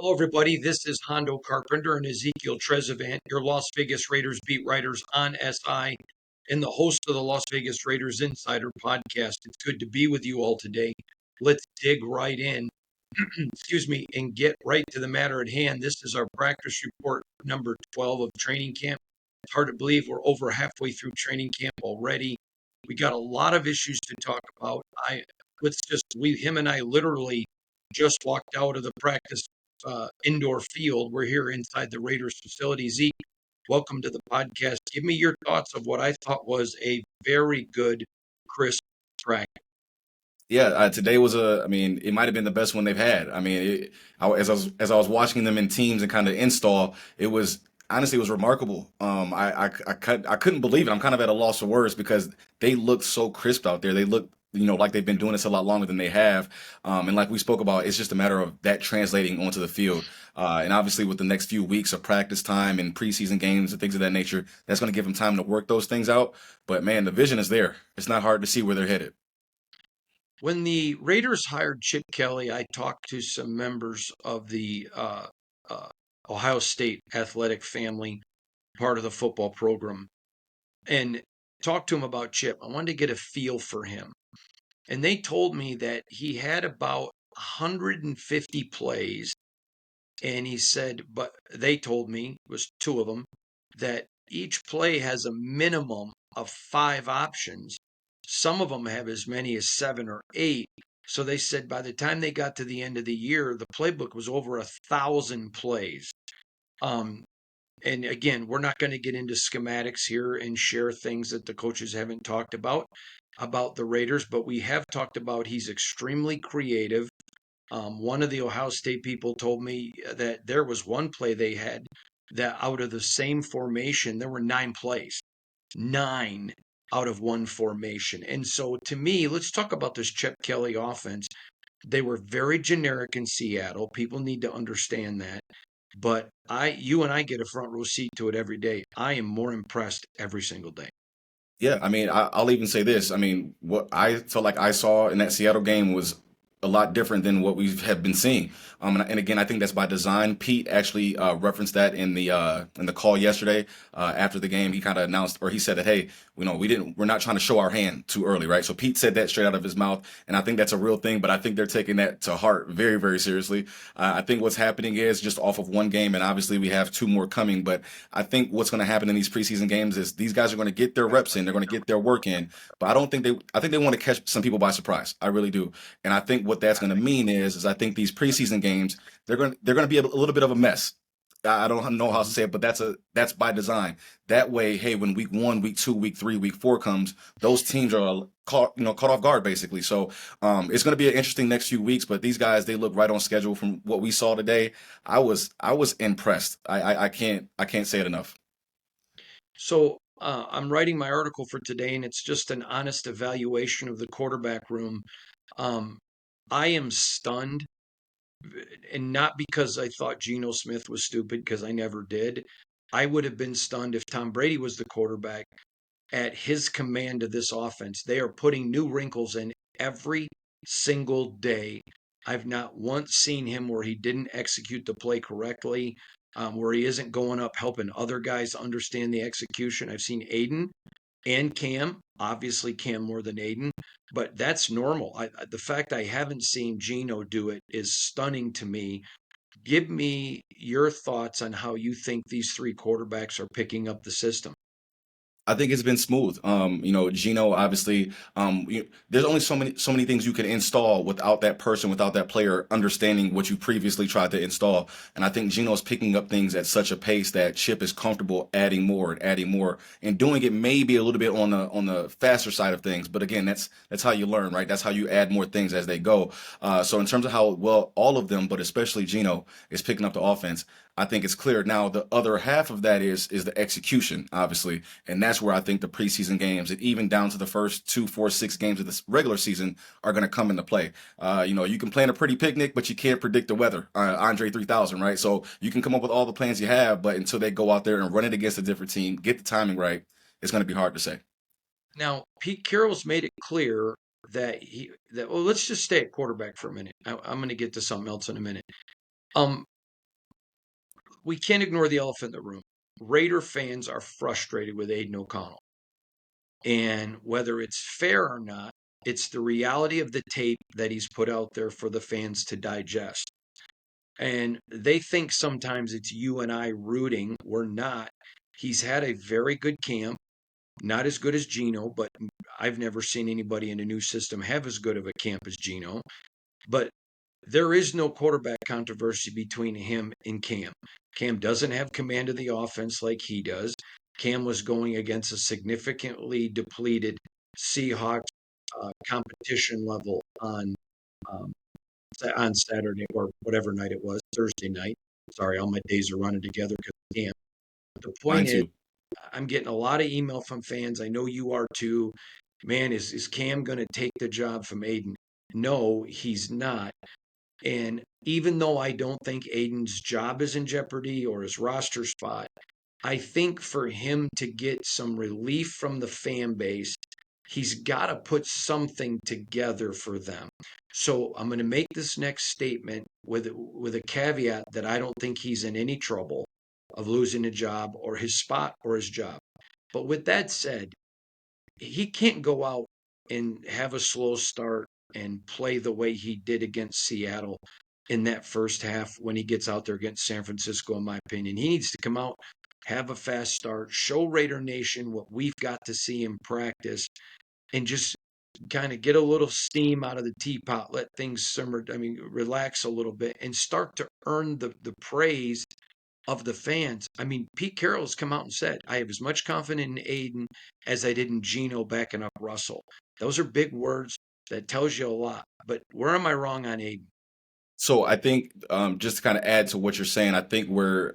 Hello, everybody. This is Hondo Carpenter and Ezekiel Trezevant, your Las Vegas Raiders beat writers on SI and the host of the Las Vegas Raiders Insider podcast. It's good to be with you all today. Let's dig right in, excuse me, and get right to the matter at hand. This is our practice report number 12 of training camp. It's hard to believe we're over halfway through training camp already. We got a lot of issues to talk about. Him and I literally just walked out of the practice indoor field. We're here inside the Raiders facility. Zeke, welcome to the podcast. Give me your thoughts of what I thought was a very good, crisp track. Yeah, today was it might have been the best one they've had. As I was watching them in teams and kind of install, it was honestly it was remarkable. I couldn't believe it. I'm kind of at a loss for words because they look so crisp out there. They look, like they've been doing this a lot longer than they have. And like we spoke about, it's just a matter of that translating onto the field. And obviously, with the next few weeks of practice time and preseason games and things of that nature, that's going to give them time to work those things out. But man, the vision is there. It's not hard to see where they're headed. When the Raiders hired Chip Kelly, I talked to some members of the uh, Ohio State athletic family, part of the football program, and talked to him about Chip. I wanted to get a feel for him. And they told me that he had about 150 plays. And he said, but they told me, it was two of them, that each play has a minimum of five options. Some of them have as many as seven or eight. So they said by the time they got to the end of the year, the playbook was over 1,000 plays. Um, and again, we're not going to get into schematics here and share things that the coaches haven't talked about the Raiders, but we have talked about he's extremely creative. One of the Ohio State people told me that there was one play they had that out of the same formation, there were nine plays, nine out of one formation. And so to me, let's talk about this Chip Kelly offense. They were very generic in Seattle. People need to understand that. But you and I get a front row seat to it every day. I am more impressed every single day. Yeah, I'll even say this. What I felt like I saw in that Seattle game was a lot different than what we have been seeing. And again, I think that's by design. Pete actually referenced that in the call yesterday after the game. He kind of announced, or he said that, hey, we're not trying to show our hand too early, right? So Pete said that straight out of his mouth, and I think that's a real thing. But I think they're taking that to heart very, very seriously. I think what's happening is just off of one game, and obviously we have two more coming. But I think what's going to happen in these preseason games is these guys are going to get their reps in, they're going to get their work in. But I don't think they, I think they want to catch some people by surprise. I really do. And I think what that's going to mean is I think these preseason games they're going to be a little bit of a mess. I don't know how to Mhm. say it, but that's by design. That way, hey, when week one, week two, week three, week four comes, those teams are caught off guard basically. So it's going to be an interesting next few weeks. But these guys, they look right on schedule from what we saw today. I was impressed. I can't say it enough. So I'm writing my article for today, and it's just an honest evaluation of the quarterback room. Um, I am stunned, and not because I thought Geno Smith was stupid, because I never did. I would have been stunned if Tom Brady was the quarterback at his command of this offense. They are putting new wrinkles in every single day. I've not once seen him where he didn't execute the play correctly, where he isn't going up helping other guys understand the execution. I've seen Aiden and Cam, obviously Cam more than Aiden, but that's normal. The fact I haven't seen Gino do it is stunning to me. Give me your thoughts on how you think these three quarterbacks are picking up the system. I think it's been smooth. Gino obviously. There's only so many things you can install without that person, without that player understanding what you previously tried to install. And I think Gino's picking up things at such a pace that Chip is comfortable adding more, and doing it maybe a little bit on the faster side of things. But again, that's how you learn, right? That's how you add more things as they go. So in terms of how well all of them, but especially Gino, is picking up the offense, I think it's clear now. The other half of that is the execution, obviously, and that's where I think the preseason games, and even down to the first two, four, 6 games of this regular season, are going to come into play. You can plan a pretty picnic, but you can't predict the weather. Andre 3000, right? So you can come up with all the plans you have, but until they go out there and run it against a different team, get the timing right, it's going to be hard to say. Now, Pete Carroll's made it clear well, let's just stay at quarterback for a minute. I'm going to get to something else in a minute. Um, we can't ignore the elephant in the room. Raider fans are frustrated with Aiden O'Connell. And whether it's fair or not, it's the reality of the tape that he's put out there for the fans to digest. And they think sometimes it's you and I rooting. We're not. He's had a very good camp, not as good as Geno, but I've never seen anybody in a new system have as good of a camp as Geno. But there is no quarterback controversy between him and Cam. Cam doesn't have command of the offense like he does. Cam was going against a significantly depleted Seahawks competition level um, on Saturday or whatever night it was, Thursday night. Sorry, all my days are running together because of Cam. The Mine point is, too. I'm getting a lot of email from fans. I know you are too. Man, is Cam going to take the job from Aiden? No, he's not. And even though I don't think Aiden's job is in jeopardy or his roster spot, I think for him to get some relief from the fan base, he's got to put something together for them. So I'm going to make this next statement with a caveat that I don't think he's in any trouble of losing a job or his spot or his job. But with that said, he can't go out and have a slow start and play the way he did against Seattle in that first half when he gets out there against San Francisco, in my opinion. He needs to come out, have a fast start, show Raider Nation what we've got to see in practice, and just kind of get a little steam out of the teapot, let things simmer, relax a little bit, and start to earn the praise of the fans. I mean, Pete Carroll's come out and said, I have as much confidence in Aiden as I did in Geno backing up Russell. Those are big words. That tells you a lot. But where am I wrong on Aiden? So I think just to kind of add to what you're saying, I think what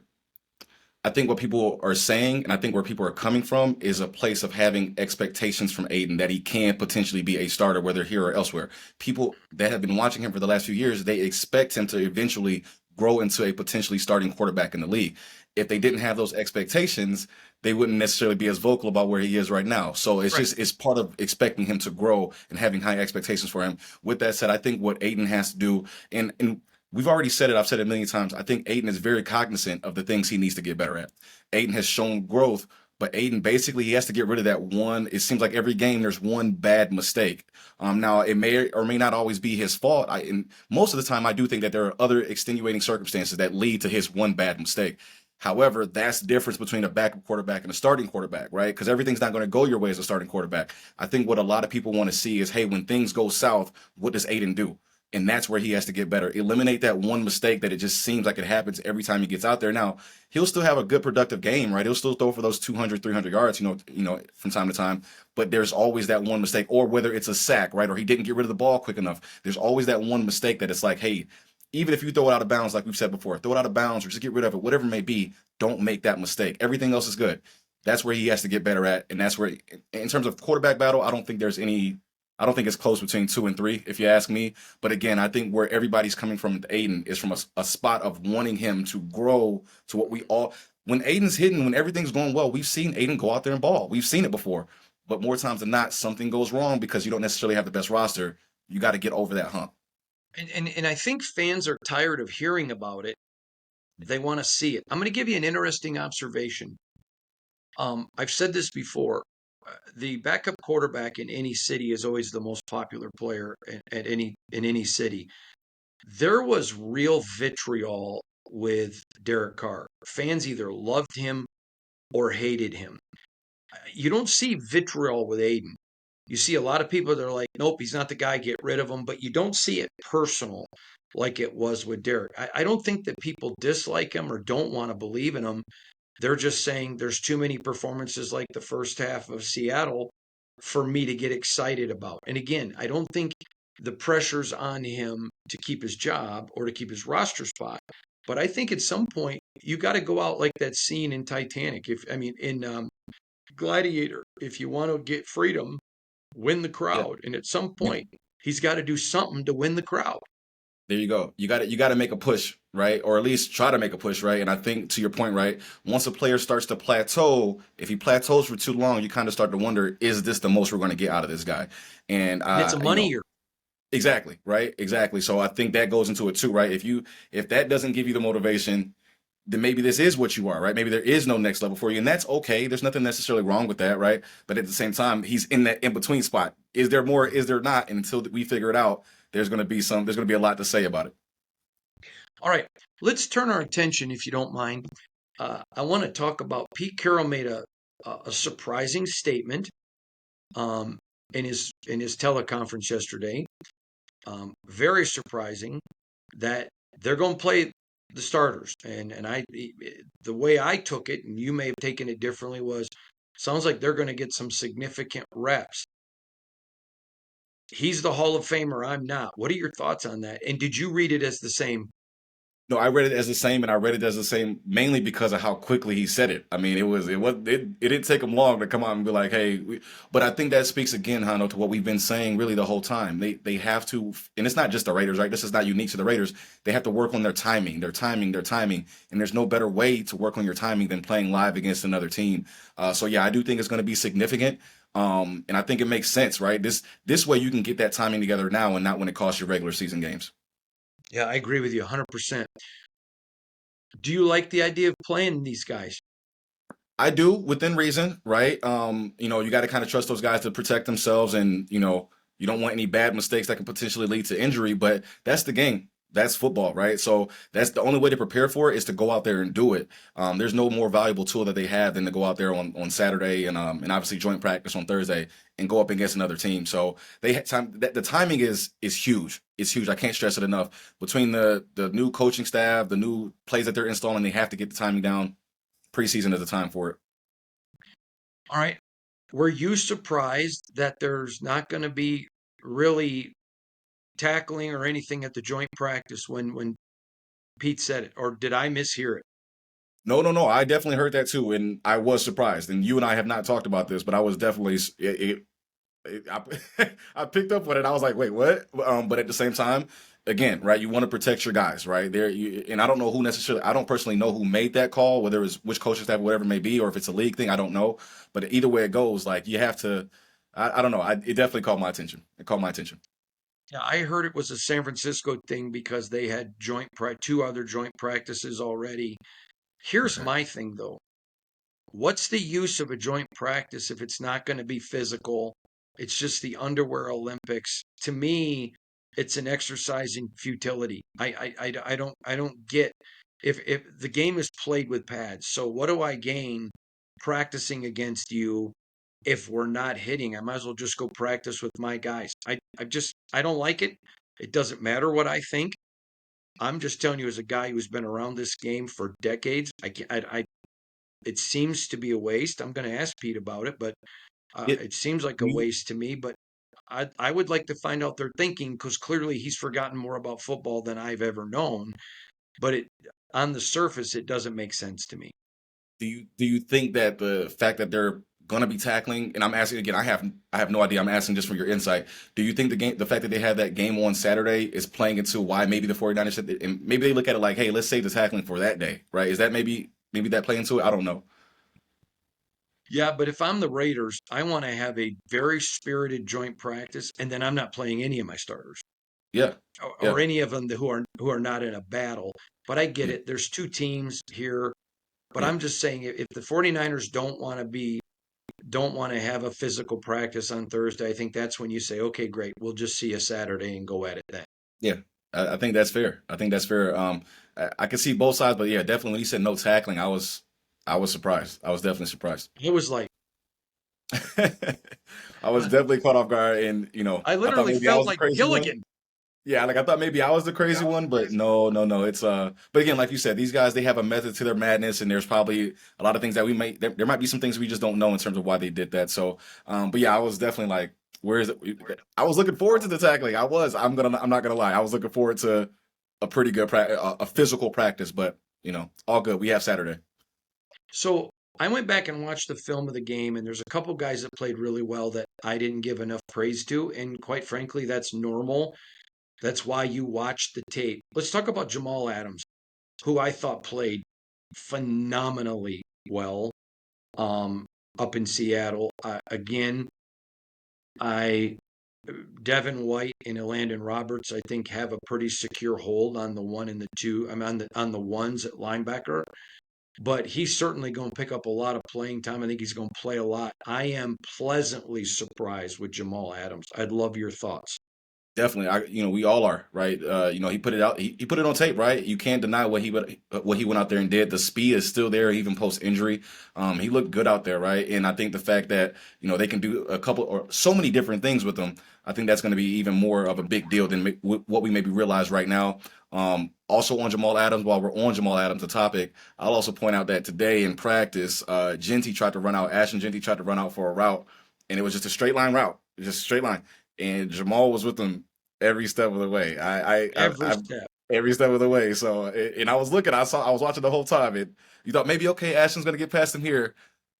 people are saying, and I think where people are coming from, is a place of having expectations from Aiden that he can potentially be a starter, whether here or elsewhere. People that have been watching him for the last few years, they expect him to eventually grow into a potentially starting quarterback in the league. If they didn't have those expectations, they wouldn't necessarily be as vocal about where he is right now. So it's Right. just it's part of expecting him to grow and having high expectations for him. With that said, I think what Aiden has to do, and we've already said it, I've said it a million times. I think Aiden is very cognizant of the things he needs to get better at. Aiden has shown growth, but Aiden basically he has to get rid of that one. It seems like every game there's one bad mistake. Now it may or may not always be his fault. And most of the time I do think that there are other extenuating circumstances that lead to his one bad mistake. However, that's the difference between a backup quarterback and a starting quarterback, right? Because everything's not going to go your way as a starting quarterback. I think what a lot of people want to see is, hey, when things go south, what does Aiden do? And that's where he has to get better. Eliminate that one mistake that it just seems like it happens every time he gets out there. Now, he'll still have a good productive game, right? He'll still throw for those 200, 300 yards, from time to time. But there's always that one mistake, or whether it's a sack, right? Or he didn't get rid of the ball quick enough. There's always that one mistake that it's like, hey, even if you throw it out of bounds, like we've said before, throw it out of bounds or just get rid of it, whatever it may be, don't make that mistake. Everything else is good. That's where he has to get better at. And that's where, in terms of quarterback battle, I don't think it's close between 2 and 3, if you ask me. But again, I think where everybody's coming from with Aiden is from a spot of wanting him to grow to what we all. When Aiden's hitting, when everything's going well, we've seen Aiden go out there and ball. We've seen it before. But more times than not, something goes wrong because you don't necessarily have the best roster. You got to get over that hump. And I think fans are tired of hearing about it. They want to see it. I'm going to give you an interesting observation. I've said this before. The backup quarterback in any city is always the most popular player in any city. There was real vitriol with Derek Carr. Fans either loved him or hated him. You don't see vitriol with Aiden. You see a lot of people that are like, nope, he's not the guy, get rid of him. But you don't see it personal like it was with Derek. I don't think that people dislike him or don't want to believe in him. They're just saying there's too many performances like the first half of Seattle for me to get excited about. And again, I don't think the pressure's on him to keep his job or to keep his roster spot. But I think at some point you got to go out like that scene in Titanic. In Gladiator, if you want to get freedom, win the Yeah. crowd. And at some point, he's got to do something to win the crowd. There you go. You got to make a push, right? Or at least try to make a push, right? And I think to your point, right? Once a player starts to plateau, if he plateaus for too long, you kind of start to wonder, is this the most we're going to get out of this guy? And And it's a money year. exactly, right? Exactly. So I think that goes into it too, right? If that doesn't give you the motivation, then maybe this is what you are, right? Maybe there is no next level for you, and that's okay. There's nothing necessarily wrong with that, right? But at the same time, he's in that in between spot. Is there more? Is there not? And until we figure it out, there's going to be some. There's going to be a lot to say about it. All right, let's turn our attention, if you don't mind. I want to talk about Pete Carroll made a surprising statement in his teleconference yesterday. Very surprising that they're going to play the starters, and the way I took it, and you may have taken it differently, was sounds like they're going to get some significant reps. He's the Hall of Famer. I'm not. What are your thoughts on that? And did you read it as the same? No, I read it as the same, and I read it as the same mainly because of how quickly he said it. I mean, it didn't take him long to come out and be like, "Hey," but I think that speaks again, Hano, to what we've been saying really the whole time. They have to, and it's not just the Raiders, right? This is not unique to the Raiders. They have to work on their timing, and there's no better way to work on your timing than playing live against another team. So yeah, I do think it's going to be significant. And I think it makes sense, right? This way you can get that timing together now and not when it costs you regular season games. Yeah, I agree with you 100%. Do you like the idea of playing these guys? I do within reason, right? You got to kind of trust those guys to protect themselves, and you don't want any bad mistakes that can potentially lead to injury. But that's the game. That's football, right? So that's the only way to prepare for it is to go out there and do it. There's no more valuable tool that they have than to go out there on Saturday and obviously joint practice on Thursday and go up against another team. So they had time. The timing is huge. It's huge. I can't stress it enough. Between the new coaching staff, the new plays that they're installing, they have to get the timing down. Preseason is the time for it. All right. Were you surprised that there's not going to be really tackling or anything at the joint practice when Pete said it, or did I mishear it? No, no, no. I definitely heard that too, and I was surprised. And you and I have not talked about this, but I was definitely I picked up on it. I was like, wait, what? But at the same time, again, right? You want to protect your guys, right? And I don't know who necessarily. I don't personally know who made that call, whether it's which coaching staff, whatever it may be, or if it's a league thing. I don't know. But either way it goes, like you have to. I don't know. It definitely caught my attention. It caught my attention. Yeah, I heard it was a San Francisco thing because they had two other joint practices already. Here's Okay. my thing though. What's the use of a joint practice if it's not going to be physical? It's just the underwear Olympics. To me, it's an exercise in futility. I don't get if the game is played with pads. So what do I gain practicing against you if we're not hitting? I might as well just go practice with my guys. I don't like it. It doesn't matter what I think. I'm just telling you as a guy who's been around this game for decades, I can't, I it seems to be a waste. I'm going to ask Pete about it, but It, it seems like a do you, waste to me. But I would like to find out their thinking because clearly he's forgotten more about football than I've ever known. But on the surface, it doesn't make sense to me. do you think that the fact that they're going to be tackling, and I'm asking again, I have no idea. I'm asking just from your insight. Do you think the fact that they have that game on Saturday is playing into why maybe the 49ers and maybe they look at it like, hey, let's save the tackling for that day, right? Is that maybe that play into it? I don't know. Yeah, but if I'm the Raiders, I want to have a very spirited joint practice, and then I'm not playing any of my starters Yeah, or yeah, any of them who are not in a battle. But I get yeah, it. There's two teams here. But yeah. I'm just saying if the 49ers don't want to have a physical practice on Thursday, I think that's when you say, okay, great, we'll just see you Saturday and go at it then. Yeah, I think that's fair. I think that's fair. I can see both sides, but yeah, definitely when you said no tackling, I was surprised. I was definitely surprised. It was like, I was definitely caught off guard, and I I thought literally maybe I felt was the like crazy one. Gilligan. Yeah, like I thought maybe I was the crazy one, but no, no, no. It's but again, like you said, these guys they have a method to their madness, and there's probably a lot of things that there might be some things we just don't know in terms of why they did that. So, but yeah, I was definitely like, where is it? I was looking forward to the tackling. I'm not gonna lie. I was looking forward to a pretty good a physical practice, but all good. We have Saturday. So I went back and watched the film of the game, and there's a couple guys that played really well that I didn't give enough praise to. And quite frankly, that's normal. That's why you watch the tape. Let's talk about Jamal Adams, who I thought played phenomenally well um, up in Seattle. Again, I Devin White and Elandon Roberts, I think, have a pretty secure hold on the one and the two. I'm on the ones at linebacker, but he's certainly going to pick up a lot of playing time. I think he's going to play a lot. I am pleasantly surprised with Jamal Adams. I'd love your thoughts. Definitely, we all are, right? He put it out, he put it on tape, right? You can't deny what he went out there and did. The speed is still there, even post injury. He looked good out there, right? And I think the fact that they can do a couple or so many different things with him, I think that's going to be even more of a big deal than what we maybe realize right now. Also on Jamal Adams, while we're on Jamal Adams, the topic, I'll also point out that today in practice, Ashton Jeanty tried to run out for a route, and it was just a straight line route, just a straight line, and Jamal was with him every step of the way. Every step. Every step of the way. So, and I was looking, I was watching the whole time. And you thought maybe okay, Ashton's gonna get past him here.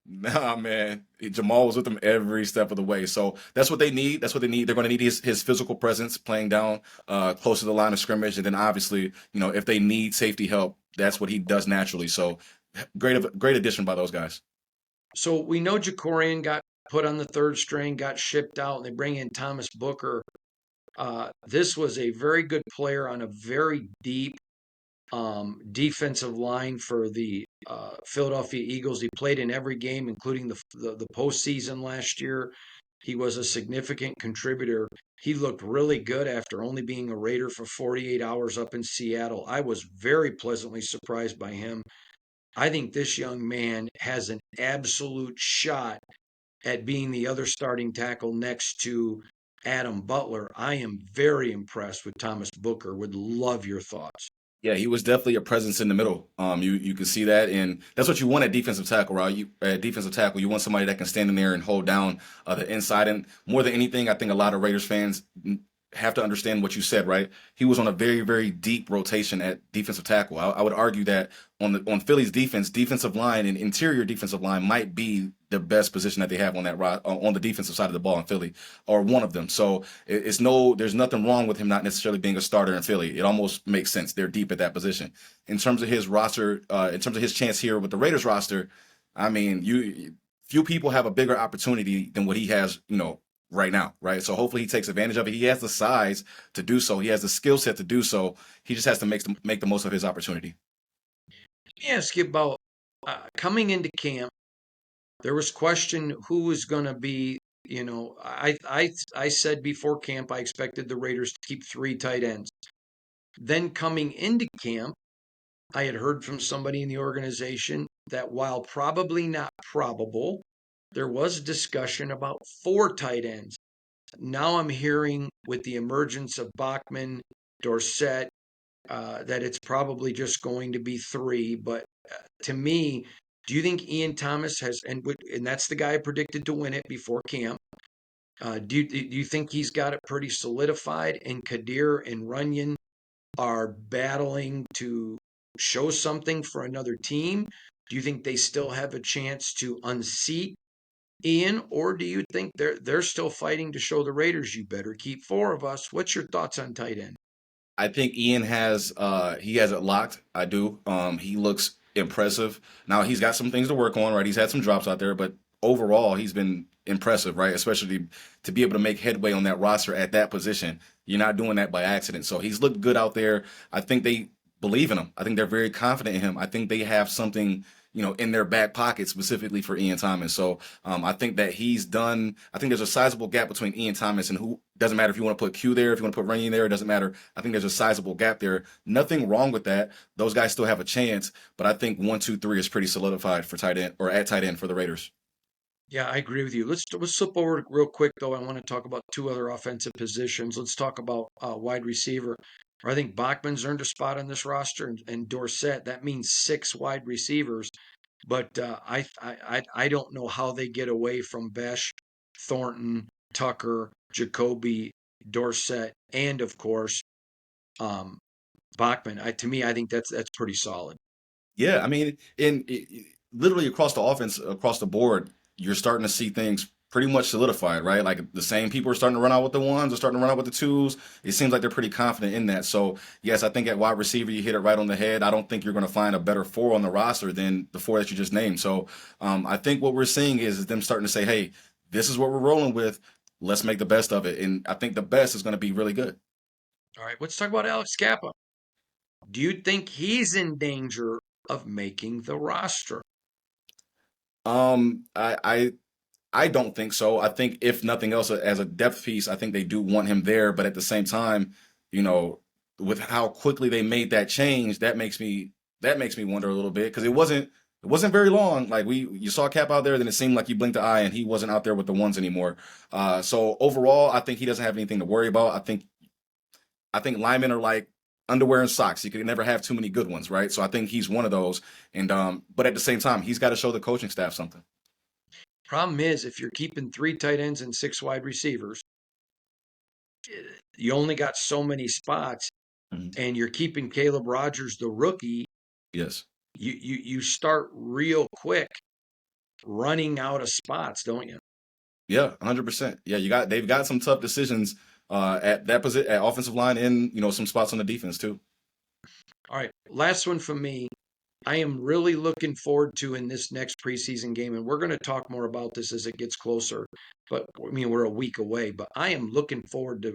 Nah, man, Jamal was with him every step of the way. So that's what they need. That's what they need. They're going to need his physical presence, playing down close to the line of scrimmage, and then obviously, if they need safety help, that's what he does naturally. So great addition by those guys. So we know Jacorian got put on the third string, got shipped out, and they bring in Thomas Booker. This was a very good player on a very deep defensive line for the Philadelphia Eagles. He played in every game, including the postseason last year. He was a significant contributor. He looked really good after only being a Raider for 48 hours up in Seattle. I was very pleasantly surprised by him. I think this young man has an absolute shot at being the other starting tackle next to Adam Butler. I am very impressed with Thomas Booker. Would love your thoughts. Yeah, he was definitely a presence in the middle. You can see that, and that's what you want at defensive tackle, right? At defensive tackle, you want somebody that can stand in there and hold down the inside. And more than anything, I think a lot of Raiders fans have to understand what you said, right? He was on a very, very deep rotation at defensive tackle. I would argue that on Philly's defensive line and interior defensive line might be the best position that they have on on the defensive side of the ball in Philly, or one of them. So there's nothing wrong with him not necessarily being a starter in Philly. It almost makes sense. They're deep at that position. In terms of his roster, in terms of his chance here with the Raiders roster, I mean, few people have a bigger opportunity than what he has, right now, right? So hopefully he takes advantage of it. He has the size to do so. He has the skill set to do so. He just has to make the most of his opportunity. Let me ask you about coming into camp. There was question who was going to be. I said before camp I expected the Raiders to keep three tight ends. Then coming into camp, I had heard from somebody in the organization that while probably not probable, there was discussion about four tight ends. Now I'm hearing with the emergence of Bachman, Dorsett, that it's probably just going to be three. But to me, do you think Ian Thomas has, and that's the guy I predicted to win it before camp? Do you think he's got it pretty solidified? And Kadir and Runyon are battling to show something for another team? Do you think they still have a chance to unseat Ian, or do you think they're still fighting to show the Raiders you better keep four of us? What's your thoughts on tight end? I think Ian has it locked. I do. He looks impressive. Now he's got some things to work on, right? He's had some drops out there, but overall he's been impressive, right? Especially to be able to make headway on that roster at that position. You're not doing that by accident. So he's looked good out there. I think they believe in him. I think they're very confident in him. I think they have something in their back pocket specifically for Ian Thomas. So I think that he's done. I think there's a sizable gap between Ian Thomas and who doesn't matter if you want to put Q there, if you want to put Runyon there, it doesn't matter. I think there's a sizable gap there. Nothing wrong with that. Those guys still have a chance, but I think 1, 2, 3 is pretty solidified for tight end or at tight end for the Raiders. Yeah, I agree with you. Let's slip over real quick though. I want to talk about two other offensive positions. Let's talk about wide receiver. I think Bachman's earned a spot on this roster, and Dorsett. That means six wide receivers. But I don't know how they get away from Besh, Thornton, Tucker, Jacoby, Dorsett, and of course um, Bachman. To me, I think that's pretty solid. Yeah, I mean, literally across the offense, across the board, you're starting to see things pretty much solidified, right? Like the same people are starting to run out with the ones, are starting to run out with the twos. It seems like they're pretty confident in that. So, yes, I think at wide receiver, you hit it right on the head. I don't think you're going to find a better four on the roster than the four that you just named. So, I think what we're seeing is them starting to say, hey, this is what we're rolling with. let's make the best of it. And I think the best is going to be really good. All right, let's talk about Alex Kappa. Do you think he's in danger of making the roster? Um, I, I I don't think so. I think if nothing else, as a depth piece, I think they do want him there. But at the same time, you know, with how quickly they made that change, that makes me wonder a little bit because it wasn't very long. Like you saw Cap out there, then it seemed like you blinked the eye and he wasn't out there with the ones anymore. So overall, I think he doesn't have anything to worry about. I think linemen are like underwear and socks. You can never have too many good ones, right? So I think he's one of those. And but at the same time, he's got to show the coaching staff something. Problem is, if you're keeping 3 tight ends and 6 wide receivers, you only got so many spots, Mhm. and you're keeping Caleb Rogers, the rookie. Yes. You start real quick running out of spots, don't you? Yeah, 100%. Yeah, they've got some tough decisions at that position at offensive line and some spots on the defense too. All right, last one for me. I am really looking forward to in this next preseason game, and we're going to talk more about this as it gets closer. But I mean, we're a week away, but I am looking forward to.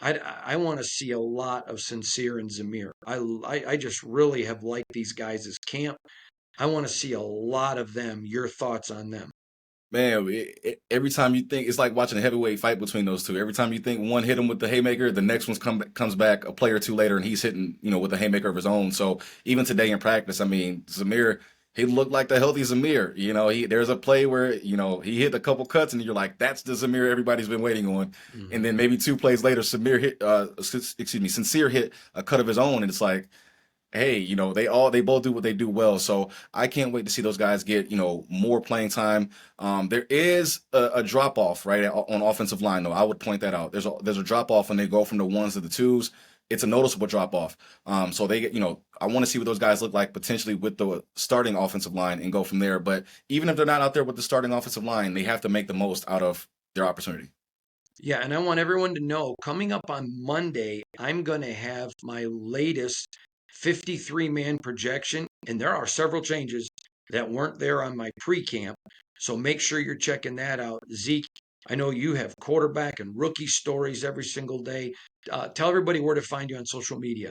I want to see a lot of Sincere and Zamir. I just really have liked these guys as camp. I want to see a lot of them. Your thoughts on them? Man, every time you think it's like watching a heavyweight fight between those two. Every time you think one hit him with the haymaker, the next one's comes back a play or two later, and he's hitting with a haymaker of his own. So even today in practice, I mean, Zamir, he looked like the healthy Zamir. There's a play where he hit a couple cuts, and you're like, that's the Zamir everybody's been waiting on. And Mhm. then maybe 2 plays later, Sincere hit a cut of his own, and it's like, hey, they both do what they do well. So I can't wait to see those guys get more playing time. There is a drop off right on offensive line though. I would point that out. There's a drop off when they go from the ones to the twos. It's a noticeable drop off. So they get I want to see what those guys look like potentially with the starting offensive line and go from there. But even if they're not out there with the starting offensive line, they have to make the most out of their opportunity. Yeah, and I want everyone to know coming up on Monday, I'm going to have my latest 53-man projection, and there are several changes that weren't there on my pre camp. So make sure you're checking that out. Zeke, I know you have quarterback and rookie stories every single day. Tell everybody where to find you on social media.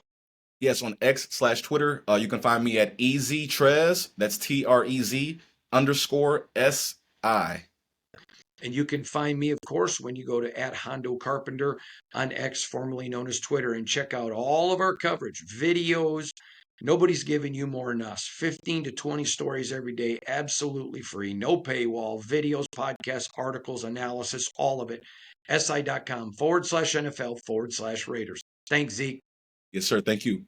Yes, on X/Twitter, you can find me at EZTrez. That's TREZ_SI. And you can find me, of course, when you go to @Hondo Carpenter on X, formerly known as Twitter, and check out all of our coverage, videos. Nobody's giving you more than us. 15 to 20 stories every day, absolutely free, no paywall, videos, podcasts, articles, analysis, all of it. SI.com/NFL/Raiders. Thanks, Zeke. Yes, sir. Thank you.